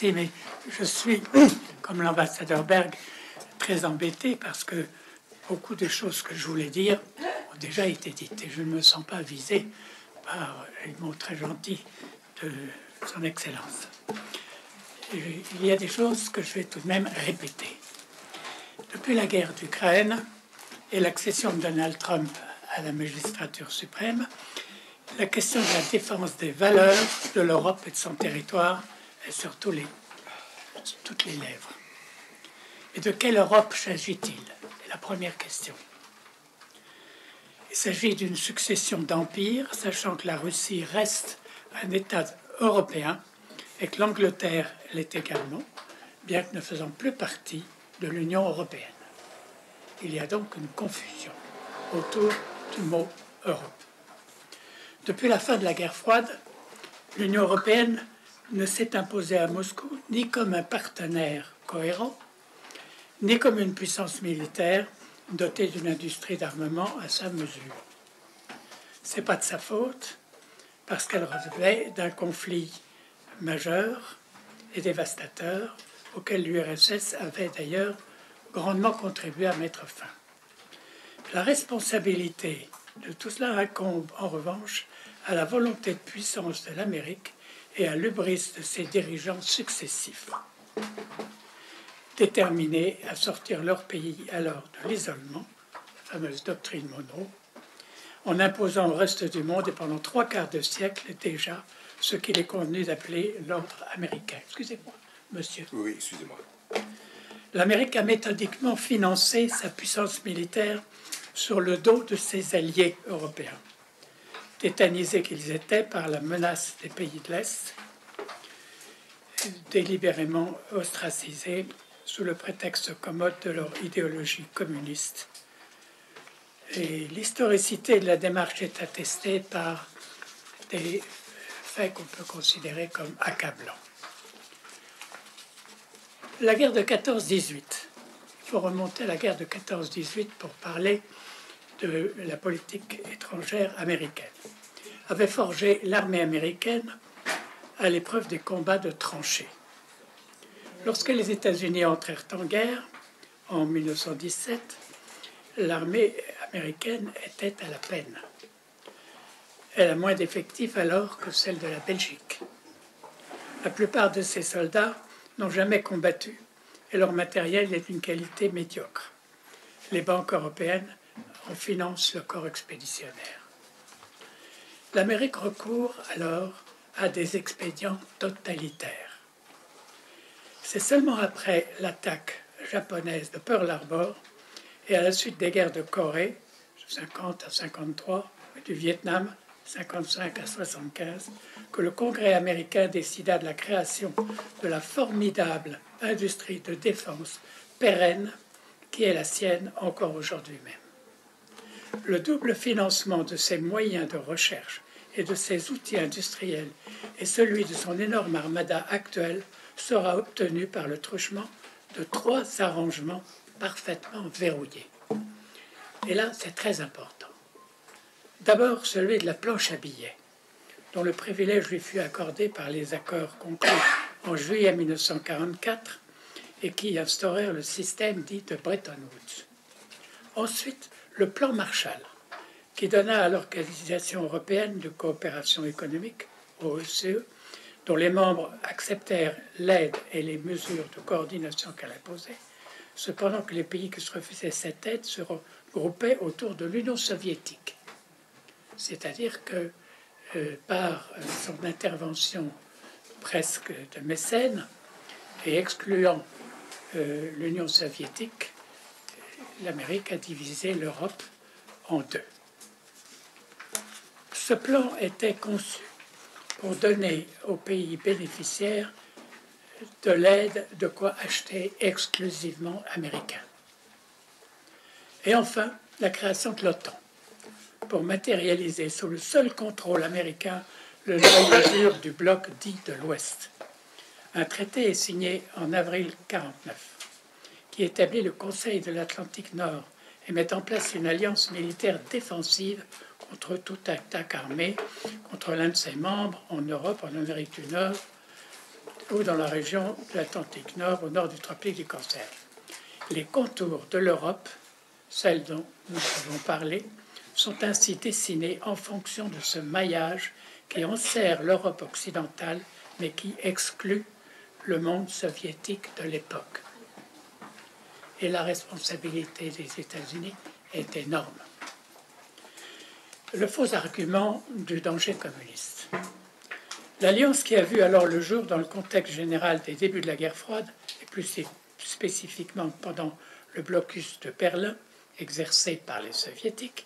Merci, mais je suis, comme l'ambassadeur Berg, très embêté parce que beaucoup de choses que je voulais dire ont déjà été dites et je ne me sens pas visé par les mots très gentils de son Excellence. Et il y a des choses que je vais tout de même répéter. Depuis la guerre d'Ukraine et l'accession de Donald Trump à la magistrature suprême, la question de la défense des valeurs de l'Europe et de son territoire est sur toutes les lèvres. Et de quelle Europe s'agit-il? C'est la première question. Il s'agit d'une succession d'empires, sachant que la Russie reste un État européen et que l'Angleterre l'est également, bien que ne faisant plus partie de l'Union européenne. Il y a donc une confusion autour du mot Europe. Depuis la fin de la guerre froide, l'Union européenne ne s'est imposée à Moscou ni comme un partenaire cohérent, ni comme une puissance militaire dotée d'une industrie d'armement à sa mesure. C'est pas de sa faute, parce qu'elle relevait d'un conflit majeur et dévastateur auquel l'URSS avait d'ailleurs grandement contribué à mettre fin. La responsabilité de tout cela incombe en revanche à la volonté de puissance de l'Amérique et à l'hubris de ses dirigeants successifs, déterminés à sortir leur pays alors de l'isolement, la fameuse doctrine Monroe, en imposant au reste du monde et pendant 3/4 de siècle déjà ce qu'il est convenu d'appeler l'ordre américain. Excusez-moi, monsieur. Oui, excusez-moi. L'Amérique a méthodiquement financé sa puissance militaire sur le dos de ses alliés européens, tétanisés qu'ils étaient par la menace des pays de l'Est, délibérément ostracisés sous le prétexte commode de leur idéologie communiste. Et l'historicité de la démarche est attestée par des faits qu'on peut considérer comme accablants. La guerre de 14-18, il faut remonter à la guerre de 14-18 pour parler de la politique étrangère américaine, avait forgé l'armée américaine à l'épreuve des combats de tranchées. Lorsque les États-Unis entrèrent en guerre, en 1917, l'armée américaine était à la peine. Elle a moins d'effectifs alors que celle de la Belgique. La plupart de ces soldats n'ont jamais combattu et leur matériel est d'une qualité médiocre. Les banques européennes en financent le corps expéditionnaire. L'Amérique recourt alors à des expédients totalitaires. C'est seulement après l'attaque japonaise de Pearl Harbor et à la suite des guerres de Corée, 50 à 53, et du Vietnam, 55 à 75, que le Congrès américain décida de la création de la formidable industrie de défense pérenne qui est la sienne encore aujourd'hui même. Le double financement de ses moyens de recherche et de ses outils industriels et celui de son énorme armada actuelle sera obtenu par le truchement de 3 arrangements parfaitement verrouillés. Et là, c'est très important. D'abord, celui de la planche à billets, dont le privilège lui fut accordé par les accords conclus en juillet 1944 et qui instaurèrent le système dit de Bretton Woods. Ensuite, le plan Marshall, qui donna à l'Organisation européenne de coopération économique, OECE, dont les membres acceptèrent l'aide et les mesures de coordination qu'elle imposait, cependant que les pays qui se refusaient cette aide se regroupaient autour de l'Union soviétique. C'est-à-dire que par son intervention presque de mécène et excluant l'Union soviétique, l'Amérique a divisé l'Europe en deux. Ce plan était conçu pour donner aux pays bénéficiaires de l'aide, de quoi acheter exclusivement américain. Et enfin, la création de l'OTAN, pour matérialiser sous le seul contrôle américain le noyau du bloc dit de l'Ouest. Un traité est signé en avril 1949, qui établit le Conseil de l'Atlantique Nord et met en place une alliance militaire défensive contre toute attaque armée contre l'un de ses membres en Europe, en Amérique du Nord, ou dans la région de l'Atlantique Nord, au nord du tropique du Cancer. Les contours de l'Europe, celle dont nous avons parlé, sont ainsi dessinés en fonction de ce maillage qui enserre l'Europe occidentale, mais qui exclut le monde soviétique de l'époque. Et la responsabilité des États-Unis est énorme. Le faux argument du danger communiste. L'alliance qui a vu alors le jour dans le contexte général des débuts de la guerre froide, et plus spécifiquement pendant le blocus de Berlin exercé par les soviétiques,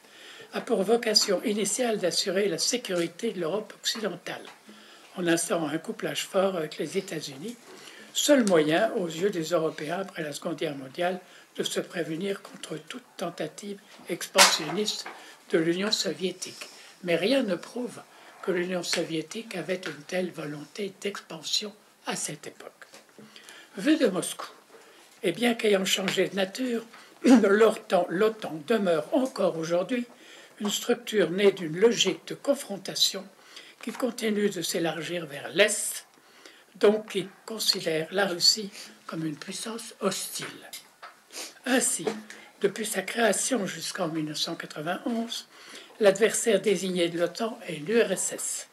a pour vocation initiale d'assurer la sécurité de l'Europe occidentale, en instaurant un couplage fort avec les États-Unis, seul moyen aux yeux des Européens après la Seconde Guerre mondiale de se prévenir contre toute tentative expansionniste de l'Union soviétique. Mais rien ne prouve que l'Union soviétique avait une telle volonté d'expansion à cette époque. Vu de Moscou, et bien qu'ayant changé de nature, l'OTAN demeure encore aujourd'hui une structure née d'une logique de confrontation qui continue de s'élargir vers l'Est, donc qui considère la Russie comme une puissance hostile. Ainsi, depuis sa création jusqu'en 1991, l'adversaire désigné de l'OTAN est l'URSS,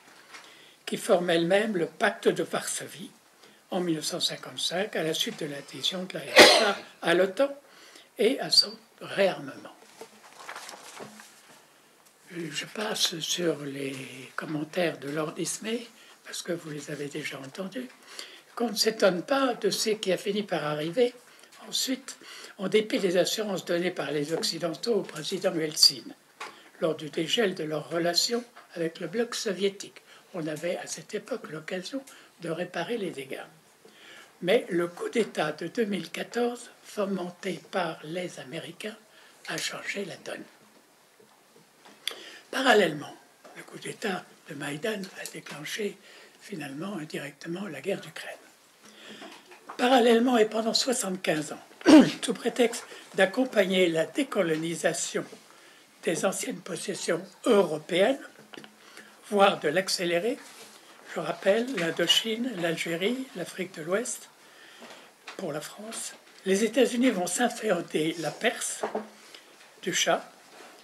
qui forme elle-même le pacte de Varsovie en 1955 à la suite de l'adhésion de la RSA à l'OTAN et à son réarmement. Je passe sur les commentaires de Lord Ismay, parce que vous les avez déjà entendus, qu'on ne s'étonne pas de ce qui a fini par arriver ensuite, en dépit des assurances données par les Occidentaux au président Yeltsin, lors du dégel de leurs relations avec le bloc soviétique. On avait à cette époque l'occasion de réparer les dégâts. Mais le coup d'État de 2014, fomenté par les Américains, a changé la donne. Parallèlement, le coup d'État de Maïdan a déclenché finalement indirectement la guerre d'Ukraine. Parallèlement et pendant 75 ans, sous prétexte d'accompagner la décolonisation des anciennes possessions européennes, voire de l'accélérer, je rappelle l'Indochine, l'Algérie, l'Afrique de l'Ouest, pour la France, les États-Unis vont s'inféoder la Perse, du Shah,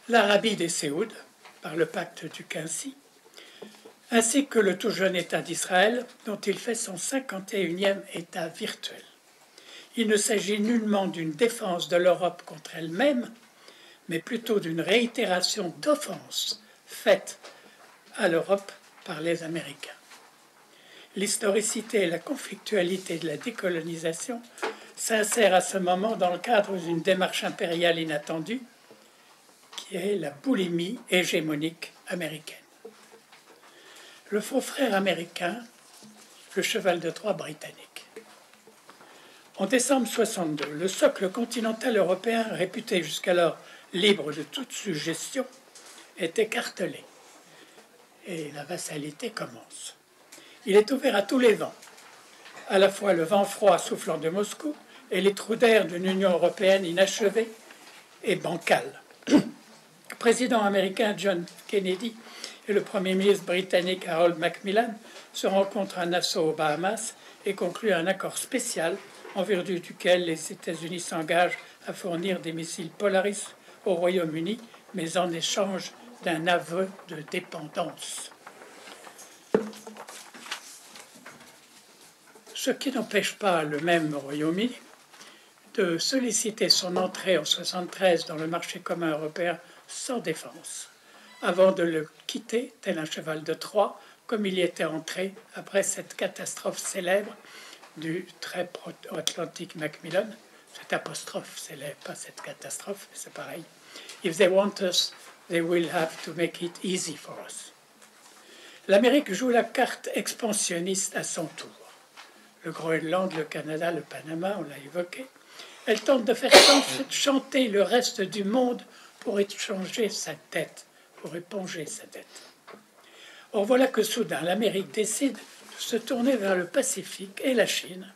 l'Arabie des Séouds, par le pacte du Quincy, ainsi que le tout jeune État d'Israël, dont il fait son 51e État virtuel. Il ne s'agit nullement d'une défense de l'Europe contre elle-même, mais plutôt d'une réitération d'offenses faites à l'Europe par les Américains. L'historicité et la conflictualité de la décolonisation s'insèrent à ce moment dans le cadre d'une démarche impériale inattendue, qui est la boulimie hégémonique américaine. Le faux frère américain, le cheval de Troie britannique. En décembre 62, le socle continental européen, réputé jusqu'alors libre de toute suggestion, est écartelé et la vassalité commence. Il est ouvert à tous les vents, à la fois le vent froid soufflant de Moscou et les trous d'air d'une Union européenne inachevée et bancale. Le président américain John Kennedy et le premier ministre britannique Harold Macmillan se rencontrent à Nassau aux Bahamas et concluent un accord spécial en vertu duquel les États-Unis s'engagent à fournir des missiles Polaris au Royaume-Uni, mais en échange d'un aveu de dépendance. Ce qui n'empêche pas le même Royaume-Uni de solliciter son entrée en 1973 dans le marché commun européen sans défense, avant de le quitter tel un cheval de Troie, comme il y était entré après cette catastrophe célèbre du très pro-atlantique Macmillan. Cette apostrophe célèbre, pas cette catastrophe, c'est pareil. If they want us, they will have to make it easy for us. L'Amérique joue la carte expansionniste à son tour. Le Groenland, le Canada, le Panama, on l'a évoqué. Elle tente de faire chanter le reste du monde pour échanger sa dette, pour éponger sa dette. Or voilà que soudain l'Amérique décide de se tourner vers le Pacifique et la Chine,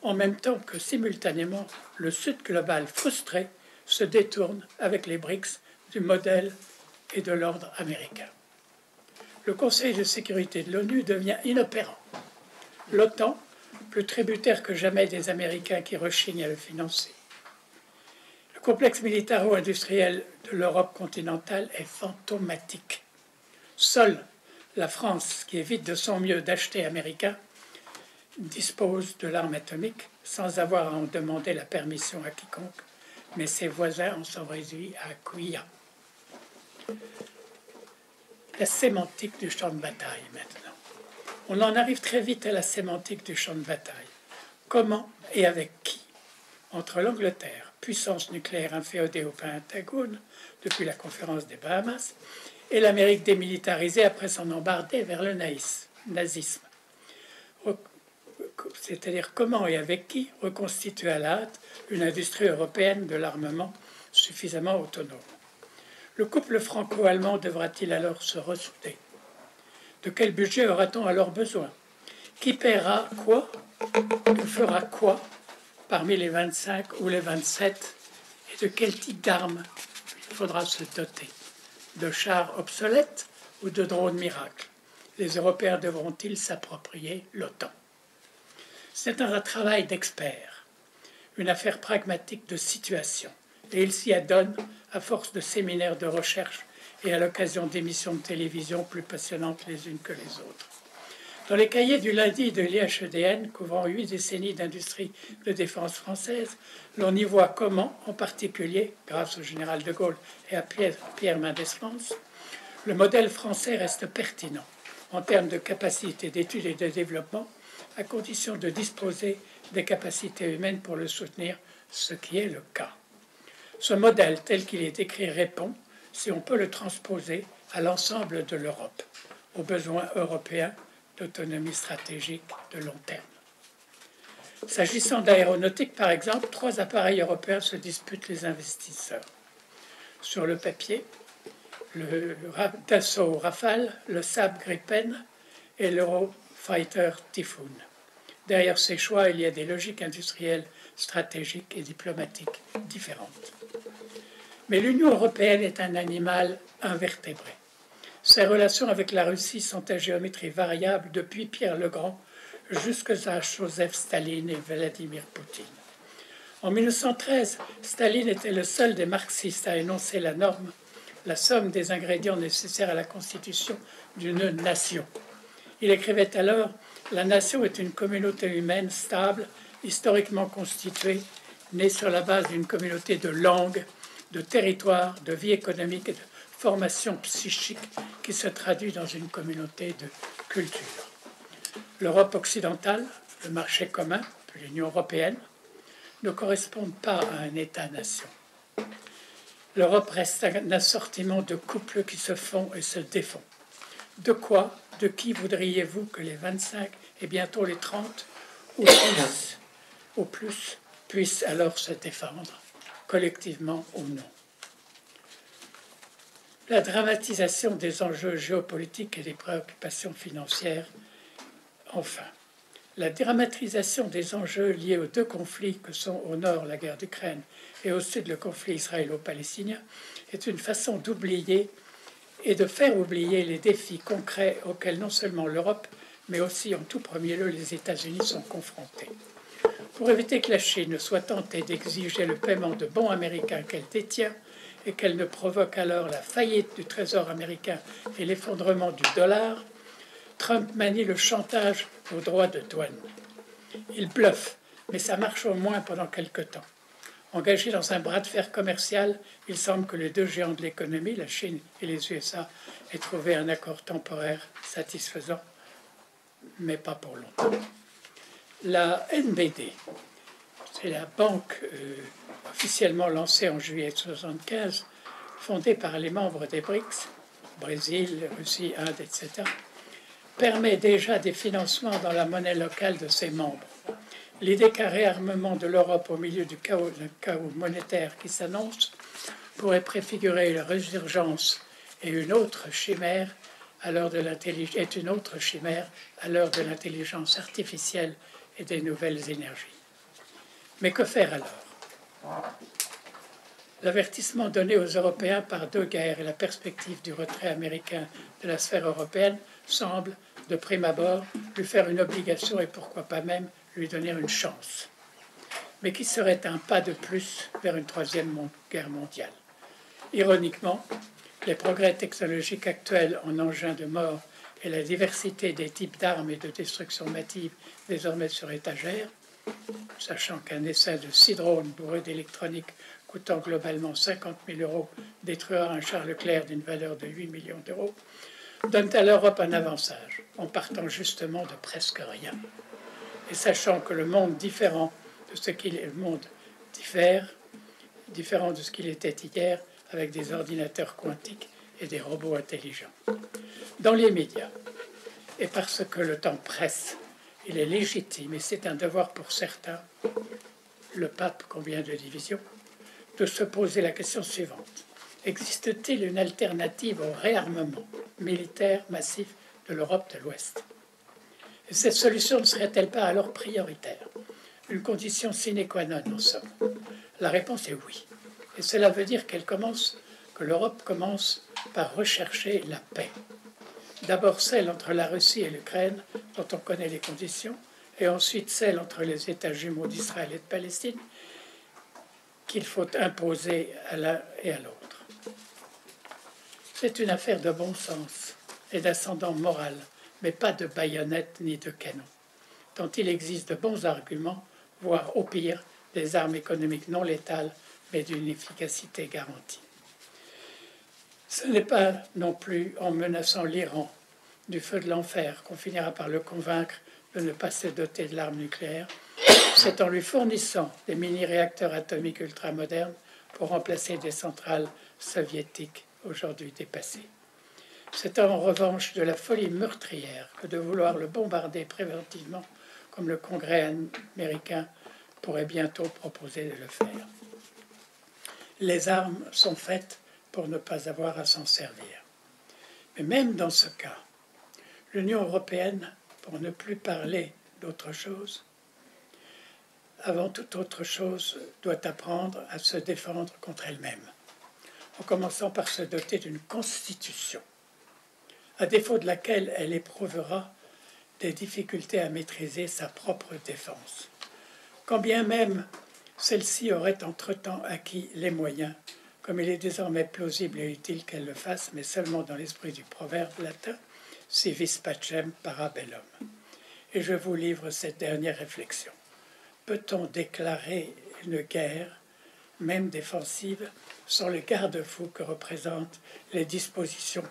en même temps que simultanément le Sud global frustré se détourne avec les BRICS du modèle et de l'ordre américain. Le Conseil de sécurité de l'ONU devient inopérant. L'OTAN plus tributaire que jamais des Américains qui rechignent à le financer. Le complexe militaro-industriel de l'Europe continentale est fantomatique. Seule la France, qui évite de son mieux d'acheter américain, dispose de l'arme atomique sans avoir à en demander la permission à quiconque, mais ses voisins en sont réduits à couillant. La sémantique du champ de bataille maintenant. On en arrive très vite à la sémantique du champ de bataille. Comment et avec qui? Entre l'Angleterre, puissance nucléaire inféodée au Pentagone depuis la conférence des Bahamas, et l'Amérique démilitarisée après son embardée vers le nazisme. C'est-à-dire comment et avec qui reconstituer à la hâte une industrie européenne de l'armement suffisamment autonome. Le couple franco-allemand devra-t-il alors se ressouder? De quel budget aura-t-on alors besoin? Qui paiera quoi? Ou fera quoi parmi les 25 ou les 27? Et de quel type d'armes il faudra se doter? De chars obsolètes ou de drones miracles? Les Européens devront-ils s'approprier l'OTAN? C'est un travail d'expert, une affaire pragmatique de situation, et il s'y adonne à force de séminaires de recherche et à l'occasion d'émissions de télévision plus passionnantes les unes que les autres. Dans les cahiers du lundi de l'IHEDN, couvrant 8 décennies d'industrie de défense française, l'on y voit comment, en particulier, grâce au général de Gaulle et à Pierre Mendès France, le modèle français reste pertinent en termes de capacité d'études et de développement, à condition de disposer des capacités humaines pour le soutenir, ce qui est le cas. Ce modèle, tel qu'il est écrit, répond, si on peut le transposer, à l'ensemble de l'Europe, aux besoins européens d'autonomie stratégique de long terme. S'agissant d'aéronautique, par exemple, 3 appareils européens se disputent les investisseurs. Sur le papier, le Dassault Rafale, le Saab Gripen et l'Eurofighter Typhoon. Derrière ces choix, il y a des logiques industrielles, stratégiques et diplomatiques différentes. Mais l'Union européenne est un animal invertébré. Ses relations avec la Russie sont à géométrie variable depuis Pierre le Grand jusqu'à Joseph Staline et Vladimir Poutine. En 1913, Staline était le seul des marxistes à énoncer la norme, la somme des ingrédients nécessaires à la constitution d'une nation. Il écrivait alors « La nation est une communauté humaine stable, historiquement constituée, née sur la base d'une communauté de langues, de territoires, de vie économique et de formation psychique qui se traduit dans une communauté de culture. » L'Europe occidentale, le marché commun, puis l'Union européenne, ne correspondent pas à un État-nation. L'Europe reste un assortiment de couples qui se font et se défont. De quoi, de qui voudriez-vous que les 25 et bientôt les 30 ou plus puissent alors se défendre, collectivement ou non? La dramatisation des enjeux géopolitiques et des préoccupations financières. Enfin, la dramatisation des enjeux liés aux 2 conflits que sont au nord la guerre d'Ukraine et au sud le conflit israélo-palestinien est une façon d'oublier et de faire oublier les défis concrets auxquels non seulement l'Europe, mais aussi en tout premier lieu les États-Unis sont confrontés. Pour éviter que la Chine soit tentée d'exiger le paiement de bons américains qu'elle détient et qu'elle ne provoque alors la faillite du Trésor américain et l'effondrement du dollar, Trump manie le chantage aux droits de douane. Il bluffe, mais ça marche au moins pendant quelque temps. Engagés dans un bras de fer commercial, il semble que les 2 géants de l'économie, la Chine et les USA, aient trouvé un accord temporaire satisfaisant, mais pas pour longtemps. La NBD, c'est la banque officiellement lancée en juillet 1975, fondée par les membres des BRICS, Brésil, Russie, Inde, etc., permet déjà des financements dans la monnaie locale de ses membres. L'idée qu'un réarmement de l'Europe au milieu du chaos monétaire qui s'annonce pourrait préfigurer la résurgence et une autre chimère à l'heure de l'intelligence artificielle et des nouvelles énergies. Mais que faire alors? L'avertissement donné aux Européens par 2 guerres et la perspective du retrait américain de la sphère européenne semble, de prime abord, lui faire une obligation et pourquoi pas même lui donner une chance, mais qui serait un pas de plus vers une troisième guerre mondiale. Ironiquement, les progrès technologiques actuels en engins de mort et la diversité des types d'armes et de destruction massive désormais sur étagère, sachant qu'un essai de 6 drones bourrés d'électronique coûtant globalement 50 000 € détruira un char Leclerc d'une valeur de 8 millions d'euros, donne à l'Europe un avantage, en partant justement de presque rien. Et sachant que le monde différent de ce qu'il est, le monde différent de ce qu'il était hier, avec des ordinateurs quantiques et des robots intelligents. Dans les médias, et parce que le temps presse, il est légitime, et c'est un devoir pour certains, le pape combien de divisions, de se poser la question suivante. Existe-t-il une alternative au réarmement militaire massif de l'Europe de l'Ouest? Et cette solution ne serait-elle pas alors prioritaire? Une condition sine qua non, en somme. La réponse est oui. Et cela veut dire que l'Europe commence par rechercher la paix. D'abord celle entre la Russie et l'Ukraine, dont on connaît les conditions, et ensuite celle entre les États jumeaux d'Israël et de Palestine, qu'il faut imposer à l'un et à l'autre. C'est une affaire de bon sens et d'ascendant moral, mais pas de baïonnettes ni de canons, tant il existe de bons arguments, voire au pire des armes économiques non létales, mais d'une efficacité garantie. Ce n'est pas non plus en menaçant l'Iran du feu de l'enfer qu'on finira par le convaincre de ne pas se doter de l'arme nucléaire. C'est en lui fournissant des mini-réacteurs atomiques ultramodernes pour remplacer des centrales soviétiques aujourd'hui dépassées. C'est en revanche de la folie meurtrière que de vouloir le bombarder préventivement, comme le Congrès américain pourrait bientôt proposer de le faire. Les armes sont faites pour ne pas avoir à s'en servir. Mais même dans ce cas, l'Union européenne, pour ne plus parler d'autre chose, avant toute autre chose, doit apprendre à se défendre contre elle-même, en commençant par se doter d'une constitution, à défaut de laquelle elle éprouvera des difficultés à maîtriser sa propre défense. Quand bien même celle-ci aurait entre-temps acquis les moyens, comme il est désormais plausible et utile qu'elle le fasse, mais seulement dans l'esprit du proverbe latin « si vis pacem para bellum ». Et je vous livre cette dernière réflexion. Peut-on déclarer une guerre, même défensive, sans le garde-fou que représentent les dispositions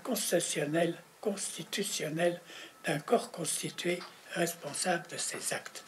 constitutionnelles d'un corps constitué responsable de ses actes?